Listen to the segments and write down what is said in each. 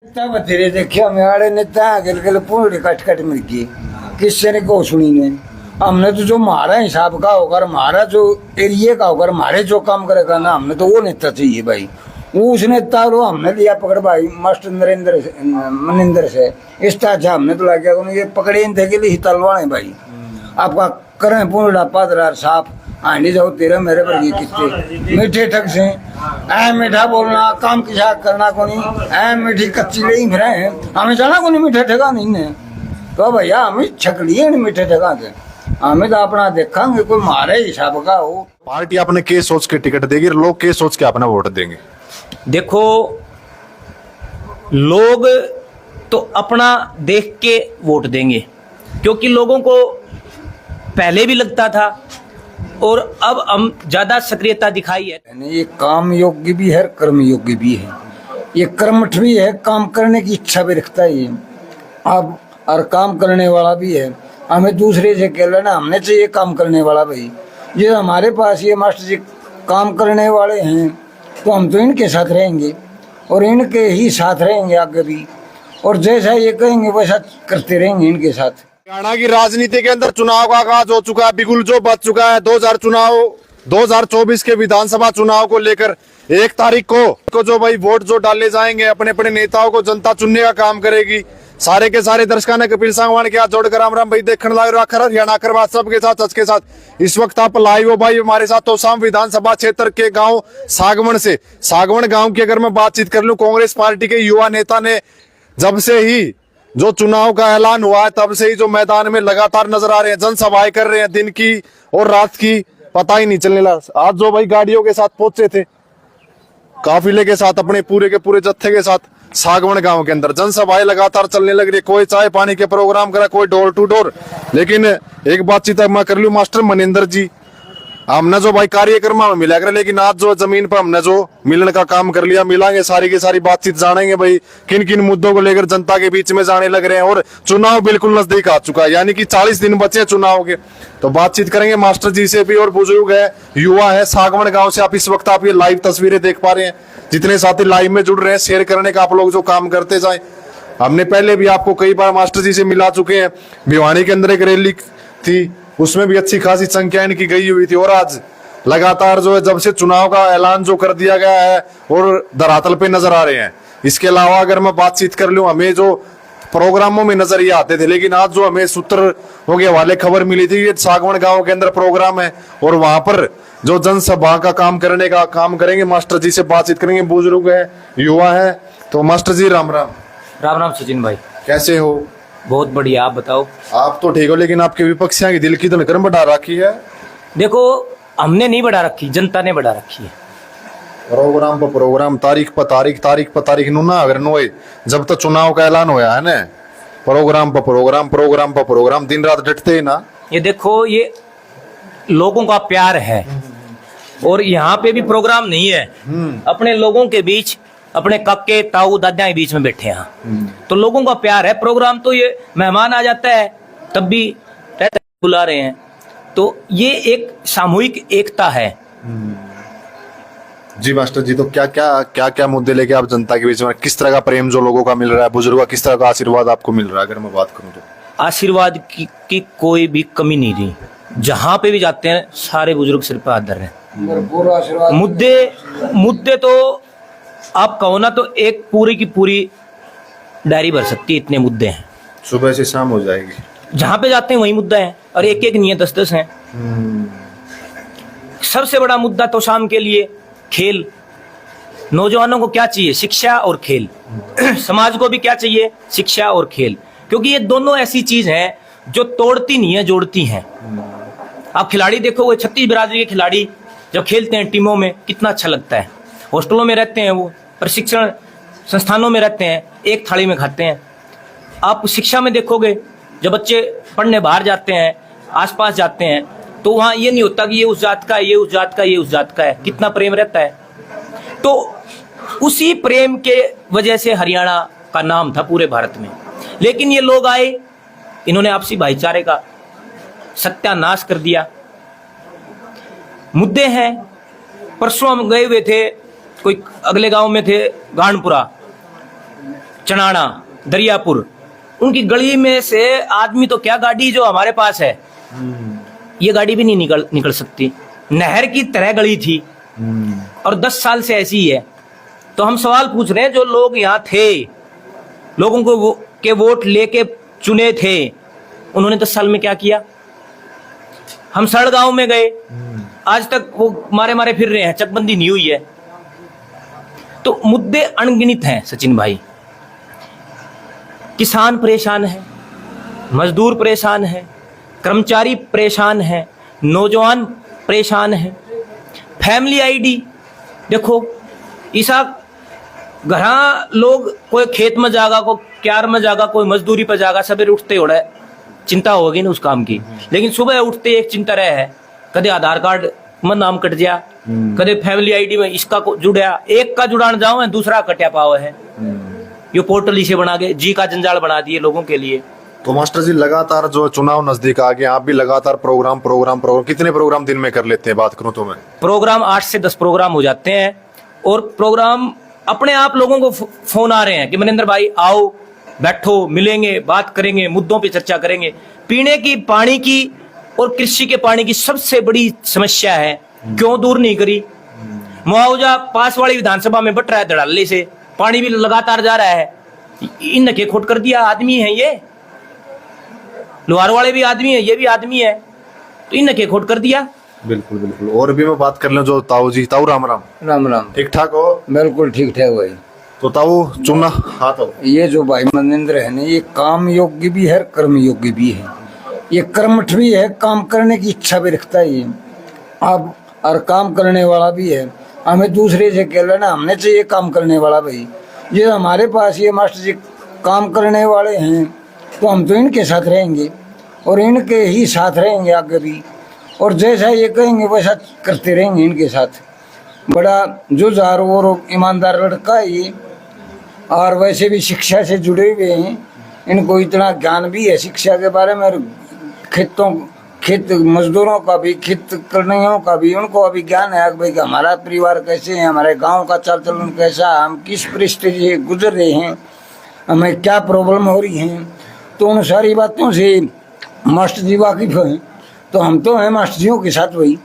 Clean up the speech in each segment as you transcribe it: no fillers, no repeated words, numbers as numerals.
बथेरे देखे हमें आड़े नेता अगल गल पूरे कट कट मिल गए किससे ने को सुनी ने हमने तो जो हमारा हिसाब का होकर हमारा जो एरिया का होकर हमारे जो काम करेगा ना हमने तो वो नेता चाहिए भाई। वो उस नेता को हमने लिया पकड़ भाई मास्टर मनिंदर से इस तरह हमने तो लग गया ये पकड़े थे के लिए तलवाड़े भाई आपका करें पूरा पादरार साफ आंडी जाओ तेरा मेरे पर ये कितने मीठे ठग से ऐ मीठा बोलना काम की शाक करना को नहीं ऐ मीठी कच्ची ले फिर हमें जाना को नहीं मीठे ठगा नहीं ने तो भैया हमें छकड़ी है मीठे ठगा से हमें तो अपना देखेंगे कोई मारे हिसाब का हो। पार्टी आपने के सोच के टिकट देगी, लोग के सोच के अपना वोट देंगे? देखो लोग तो अपना देख के वोट देंगे क्योंकि लोगों को पहले भी लगता था और अब हम ज्यादा सक्रियता दिखाई है। ये काम योग्य भी है कर्म योग्य भी है, ये कर्मठ भी है, काम करने की इच्छा भी रखता है ये अब और काम करने वाला भी है। हमें दूसरे से कह लेना हमने चाहिए काम करने वाला भाई। ये हमारे पास ये मास्टर जी काम करने वाले हैं तो हम तो इनके साथ रहेंगे और इनके ही साथ रहेंगे आगे भी और जैसा ये कहेंगे वैसा करते रहेंगे इनके साथ। हरियाणा की राजनीति के अंदर चुनाव का आगाज हो चुका है, बिगुल जो बच चुका है। 2024 के विधानसभा चुनाव को लेकर 1 तारीख को जो भाई वोट जो डाले जाएंगे अपने अपने नेताओं को जनता चुनने का काम करेगी। सारे के सारे दर्शकों ने कपिल सांगवान के हाथ जोड़कर राम भाई देखने लाए आखिर हरियाणा करवा सबके साथ सच के साथ इस वक्त आप लाइव हो भाई हमारे साथ। तोशाम विधानसभा क्षेत्र के गांव सागवण गांव की अगर मैं बातचीत कर लूं, कांग्रेस पार्टी के युवा नेता ने जब से ही जो चुनाव का ऐलान हुआ है तब से ही जो मैदान में लगातार नजर आ रहे हैं, जनसभाएं कर रहे हैं, दिन की और रात की पता ही नहीं चलने लगा। आज जो भाई गाड़ियों के साथ पहुंचे थे काफिले के साथ अपने पूरे के पूरे जत्थे के साथ सागवण गांव के अंदर जनसभाएं लगातार चलने लग रही है। कोई चाय पानी के प्रोग्राम करा, कोई डोर टू डोर। लेकिन एक बातचीत मैं कर लूं मास्टर मनिंदर जी, हमने जो भाई कार्यक्रम में मिला कर, लेकिन आज जो जमीन पर हमने जो मिलने का काम कर लिया, मिलांगे सारी की सारी बातचीत जानेंगे भाई किन किन मुद्दों को लेकर जनता के बीच में जाने लग रहे हैं। और चुनाव बिल्कुल नजदीक आ चुका है, यानी कि 40 दिन बचे हैं चुनाव के। तो बातचीत करेंगे मास्टर जी से भी और बुजुर्ग है, युवा है सागवण गांव से। आप इस वक्त आप ये लाइव तस्वीरें देख पा रहे हैं, जितने साथी लाइव में जुड़ रहे हैं शेयर करने का आप लोग जो काम करते जाए। हमने पहले भी आपको कई बार मास्टर जी से मिला चुके हैं। भिवानी के अंदर एक रैली थी, उसमें भी अच्छी खासी संख्या इनकी गई हुई थी। और आज लगातार जो है जब से चुनाव का ऐलान जो कर दिया गया है और धरातल पे नजर आ रहे हैं। इसके अलावा अगर मैं बातचीत कर लूं, हमें जो प्रोग्रामों में नजर ये आते थे, लेकिन आज जो हमें सूत्र हो गया वाले खबर मिली थी, ये सागवण गांव के अंदर प्रोग्राम है और वहां पर जो जनसभा का काम करने का काम करेंगे। मास्टर जी से बातचीत करेंगे, बुजुर्ग है, युवा है। तो मास्टर जी राम राम। राम राम सचिन भाई, कैसे हो? बहुत बढ़िया, आप बताओ। आप तो ठीक हो, लेकिन आपके विपक्षियों की दिल की तो नकरम बढ़ा रखी है। देखो हमने नहीं बढ़ा रखी, जनता ने बढ़ा रखी है। प्रोग्राम पर प्रोग्राम, तारीख पर तारीख नु ना अगर नो जब तक चुनाव का ऐलान होया है ना, प्रोग्राम पर प्रोग्राम दिन रात डटते ही ना। ये देखो ये लोगों का प्यार है और यहाँ पे भी प्रोग्राम नहीं है, अपने लोगों के बीच अपने काके ताऊ दादा के बीच में बैठे हैं तो लोगों का प्यार है। प्रोग्राम तो ये मेहमान आ जाता है तब भी रहता है, बुला रहे हैं, तो ये एक सामूहिक एकता है। जी मास्टर जी, तो क्या मुद्दे लेके आप जनता के बीच में, किस तरह का प्रेम जो लोगों का मिल रहा है, बुजुर्गों का किस तरह का आशीर्वाद आपको मिल रहा है? अगर मैं बात करूं तो आशीर्वाद की कोई भी कमी नहीं रही, जहां पे भी जाते हैं सारे बुजुर्ग सिर पर हाथ धर रहे हैं। मुद्दे तो आप कहो ना तो एक पूरी की पूरी डायरी भर सकती है, इतने मुद्दे हैं। सुबह से शाम हो जाएगी, जहां पे जाते हैं वही मुद्दा है और एक एक नहीं है, 10-10 हैं। सबसे बड़ा मुद्दा तो शाम के लिए खेल। नौजवानों को क्या चाहिए? शिक्षा और खेल। समाज को भी क्या चाहिए? शिक्षा और खेल, क्योंकि ये दोनों ऐसी चीज हैं जो तोड़ती नहीं है, जोड़ती हैं। आप खिलाड़ी देखोगे, 36 बिरादरी के खिलाड़ी जब खेलते हैं टीमों में कितना अच्छा लगता है। हॉस्टलों में रहते हैं, वो प्रशिक्षण संस्थानों में रहते हैं, एक थाली में खाते हैं। आप शिक्षा में देखोगे जब बच्चे पढ़ने बाहर जाते हैं, आसपास जाते हैं, तो वहाँ ये नहीं होता कि ये उस जात का है, ये उस जात का, ये उस जात का है। कितना प्रेम रहता है। तो उसी प्रेम के वजह से हरियाणा का नाम था पूरे भारत में। लेकिन ये लोग आए, इन्होंने आपसी भाईचारे का सत्यानाश कर दिया। मुद्दे हैं, परसों हम गए हुए थे, कोई अगले गांव में थे, गानपुरा, चनाना, दरियापुर, उनकी गली में से आदमी तो क्या, गाड़ी जो हमारे पास है ये गाड़ी भी नहीं निकल सकती। नहर की तरह गली थी और 10 साल से ऐसी ही है। तो हम सवाल पूछ रहे हैं, जो लोग यहाँ थे, लोगों को के वोट लेके चुने थे, उन्होंने 10 साल में क्या किया? हम सड़ गांव में गए, आज तक वो मारे फिर रहे हैं, चकबंदी नहीं हुई है। तो मुद्दे अनगिनत हैं सचिन भाई। किसान परेशान है, मजदूर परेशान है, कर्मचारी परेशान है, नौजवान परेशान है। फैमिली आईडी देखो, ईसा घरा लोग कोई खेत में जागा, कोई क्यार में जागा, कोई मजदूरी पर जागा, सवेरे उठते उड़ा चिंता होगी ना उस काम की। लेकिन सुबह उठते एक चिंता रहे है, कदे आधार कार्ड में नाम कट गया, कदे फैमिली आईडी में इसका जुड़ा, एक का जुड़ान जाओ है, दूसरा कट्या पाओ है। ये पोर्टल इसे बना के जी का जंजाल बना दिए लोगों के लिए। तो मास्टर जी, लगातार जो चुनाव नजदीक आ गए, आप भी लगातार प्रोग्राम कितने प्रोग्राम दिन में कर लेते हैं? बात करूं तो मैं प्रोग्राम 8 से 10 प्रोग्राम हो जाते हैं, और प्रोग्राम अपने आप लोगों को फोन आ रहे हैं कि मनिंदर भाई आओ, बैठो, मिलेंगे, बात करेंगे, मुद्दों पे चर्चा करेंगे। पीने की पानी की और कृषि के पानी की सबसे बड़ी समस्या है, क्यों दूर नहीं करी? मुआवजा पास वाली विधानसभा में बट रहा है धड़ल्ले से, पानी भी लगातार जा रहा है, इन नके खोट कर दिया। आदमी है ये, लोहार वाले भी आदमी है, ये भी आदमी है, तो इन नके खोट कर दिया। बिल्कुल बिल्कुल। और भी मैं बात कर लूं जो ताऊ जी, ताऊ राम राम। राम राम। ठीक ठाक हो? बिल्कुल ठीक ठाक भाई। तो ताऊ चुना, हाँ ताऊ, ये जो भाई मनिंदर है ना, ये काम योग्य भी है, कर्म योग्य भी है। ये कर्मठ भी है, काम करने की इच्छा भी रखता है ये अब, और काम करने वाला भी है। हमें दूसरे से कह लेना, हमने चाहिए काम करने वाला भाई। ये हमारे पास ये मास्टर जी काम करने वाले हैं, तो हम तो इनके साथ रहेंगे और इनके ही साथ रहेंगे आगे भी, और जैसा ये कहेंगे वैसा करते रहेंगे इनके साथ। बड़ा जुझारू और ईमानदार लड़का है ये, और वैसे भी शिक्षा से जुड़े हुए हैं, इनको इतना ज्ञान भी है शिक्षा के बारे में, और खेत मजदूरों का भी, खेत करनेयों का भी उनको अभी ज्ञान है कि भाई हमारा परिवार कैसे है, हमारे गांव का चाल चलन कैसा, हम किस परिस्थिति से गुजर रहे हैं, हमें क्या प्रॉब्लम हो रही है। तो उन सारी बातों से मास्टर जी वाकिफ हैं। तो हम तो हैं मास्टर जियों के साथ भाई।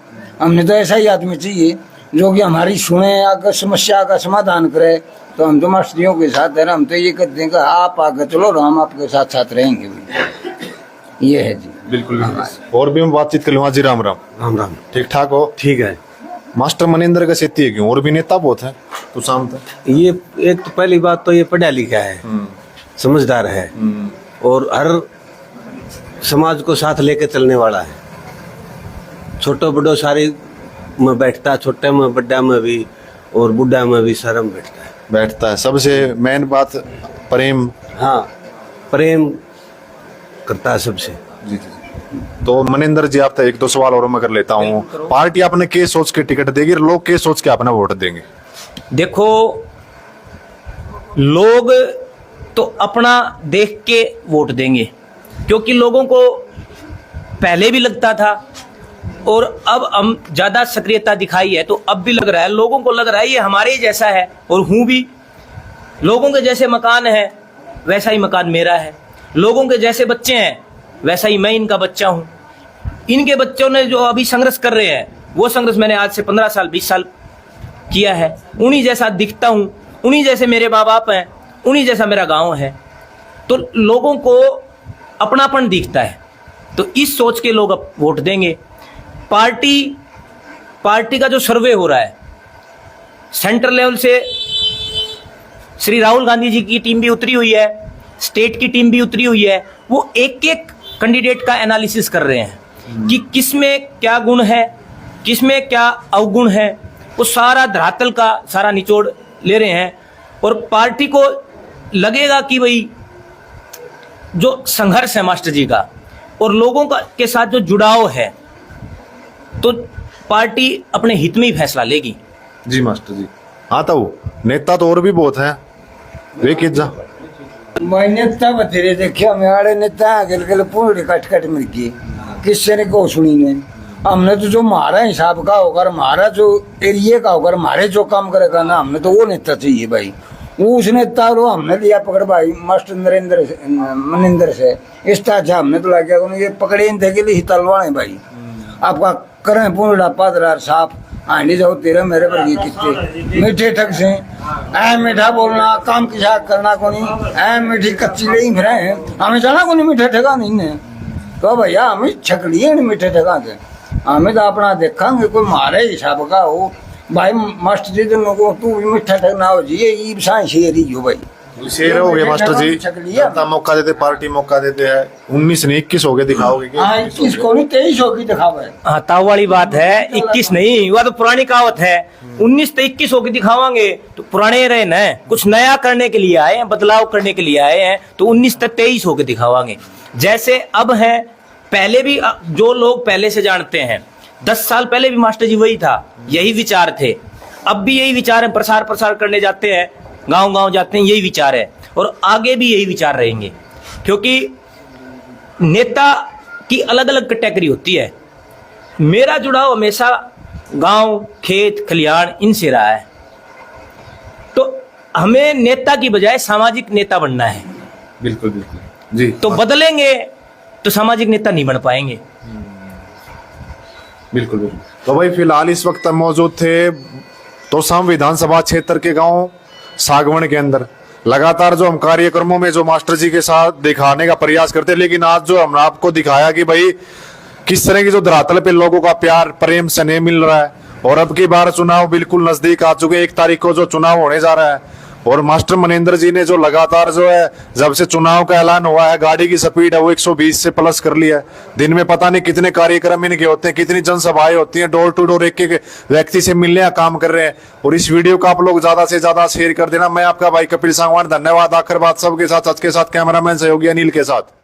हमने तो ऐसा ही आदमी चाहिए जो कि हमारी सुने, अगर समस्या का समाधान करे। तो हम तो मास्टर जियों के साथ है ना, हम तो ये कहते हैं कि आप आगे चलो, हम आपके साथ साथ रहेंगे भाई। ये है जी। बिल्कुल। और भी मैं बातचीत कर लूँ। हाँ जी, राम राम। राम राम। ठीक ठाक हो? ठीक है। मास्टर मनिंदर का सेती है क्यों? और भी नेता बहुत है तो शाम तक। ये एक तो पहली बात तो ये पढ़ा लिखा है, समझदार है, और हर समाज को साथ लेके चलने वाला है। छोटो बड़ो सारी में बैठता, छोटे में बड्डा में भी और बुढ़ा में भी सारा में बैठता है। सबसे मेन बात प्रेम। हाँ, प्रेम करता है सबसे। जी जी। तो मनिंदर जी, आप तो एक दो सवाल और मैं कर लेता हूँ। पार्टी आपने के सोच के टिकट देगी, लोग के सोच के अपना वोट देंगे? देखो, लोग तो अपना देख के वोट देंगे, क्योंकि लोगों को पहले भी लगता था और अब हम ज्यादा सक्रियता दिखाई है, तो अब भी लग रहा है, लोगों को लग रहा है ये हमारे ही जैसा है। और हूं भी, लोगों के जैसे मकान है वैसा ही मकान मेरा है, लोगों के जैसे बच्चे हैं वैसा ही मैं इनका बच्चा हूं। इनके बच्चों ने जो अभी संघर्ष कर रहे हैं, वो संघर्ष मैंने आज से 15 साल 20 साल किया है। उन्हीं जैसा दिखता हूं, उन्हीं जैसे मेरे माँ बाप हैं, उन्हीं जैसा मेरा गांव है। तो लोगों को अपनापन दिखता है, तो इस सोच के लोग अब वोट देंगे। पार्टी का जो सर्वे हो रहा है सेंट्रल लेवल से, श्री राहुल गांधी जी की टीम भी उतरी हुई है, स्टेट की टीम भी उतरी हुई है। वो एक एक कैंडिडेट का एनालिसिस कर रहे हैं कि किसमें क्या गुण है, किसमें क्या अवगुण है। वो सारा धरातल का सारा निचोड़ ले रहे हैं, और पार्टी को लगेगा कि भाई जो संघर्ष है मास्टर जी का और लोगों का के साथ जो जुड़ाव है, तो पार्टी अपने हित में ही फैसला लेगी। जी मास्टर जी। हाँ, तो नेता तो और भी बहुत हैं, वे किजा मैं नेता बतेरे देखे, हमारे नेता आगे पूरी कट मिर्गी किससे ने को सुनी ने। हमने तो जो हमारा हिसाब का होकर, हमारा जो एरिया का होकर, हमारे जो काम करेगा ना, हमने तो वो नेता चाहिए भाई। वो उसने तारो हमने लिया पकड़ भाई मास्टर मनिंदर से इस तरह हमने तो लग गया ये पकड़े इन थे के लिए तलवाड़े भाई आपका करें पूरा पादरार साफ आंडी जाओ तेरे मेरे पर ये कितने मीठे ठग से ऐ मीठा बोलना काम की शाक करना को नहीं ऐ मीठी कच्ची ले ही फिर हमें जाना को नहीं मीठे ठगा नहीं है तो भैया हमें छकड़ी है नहीं मीठे ठगा के हमें तो अपना देखेंगे कोई मारे हिसाब का हो भाई मास्टर जी दोनों को तू भी मीठा ठगना हो जी ये साइंस शेर ही हो भाई शेर हो गए मास्टर जी जनता मौका देते पार्टी मौका देते हैं 19 नहीं 21 हो गए दिखाओगे क्या? हाँ 21 को नहीं 23 हो की दिखावे हाँ ताव वाली बात है 21 नहीं वह तो पुरानी कहावत है 19 तो 21 होकर दिखावांगे तो पुराने रहे न कुछ नया करने के लिए आए हैं बदलाव करने के लिए आए हैं तो 19 तक 23 होकर दिखावांगे जैसे अब है पहले भी जो लोग पहले से जानते हैं 10 साल पहले भी मास्टर जी वही था यही विचार थे अब भी यही विचार है प्रसार करने जाते हैं गांव गांव जाते हैं यही विचार है और आगे भी यही विचार रहेंगे क्योंकि नेता की अलग अलग कैटेगरी होती है मेरा जुड़ाव हमेशा गांव खेत खलिहान इनसे रहा है तो हमें नेता की बजाय सामाजिक नेता बनना है बिल्कुल बिल्कुल जी तो बदलेंगे तो सामाजिक नेता नहीं बन पाएंगे बिल्कुल बिल्कुल तो भाई फिलहाल इस वक्त हम मौजूद थे तोसाम विधानसभा क्षेत्र के गांव सागवण के अंदर लगातार जो हम कार्यक्रमों में जो मास्टर जी के साथ दिखाने का प्रयास करते हैं लेकिन आज जो हमने आपको दिखाया कि भाई किस तरह की जो धरातल पे लोगों का प्यार प्रेम स्नेह मिल रहा है और अब की बार चुनाव बिल्कुल नजदीक आ चुके 1 तारीख को जो चुनाव होने जा रहा है और मास्टर मनिंदर जी ने जो लगातार जो है जब से चुनाव का ऐलान हुआ है गाड़ी की स्पीड है वो 120 से प्लस कर लिया है दिन में पता नहीं कितने कार्यक्रम इनके होते हैं कितनी जनसभाएं होती हैं डोर टू डोर एक एक व्यक्ति से मिलने का काम कर रहे हैं और इस वीडियो को आप लोग ज्यादा से ज्यादा शेयर कर देना मैं आपका भाई कपिल सांगवान धन्यवाद आखिर बात सबके साथ सच के साथ कैमरामैन सहयोगी अनिल के साथ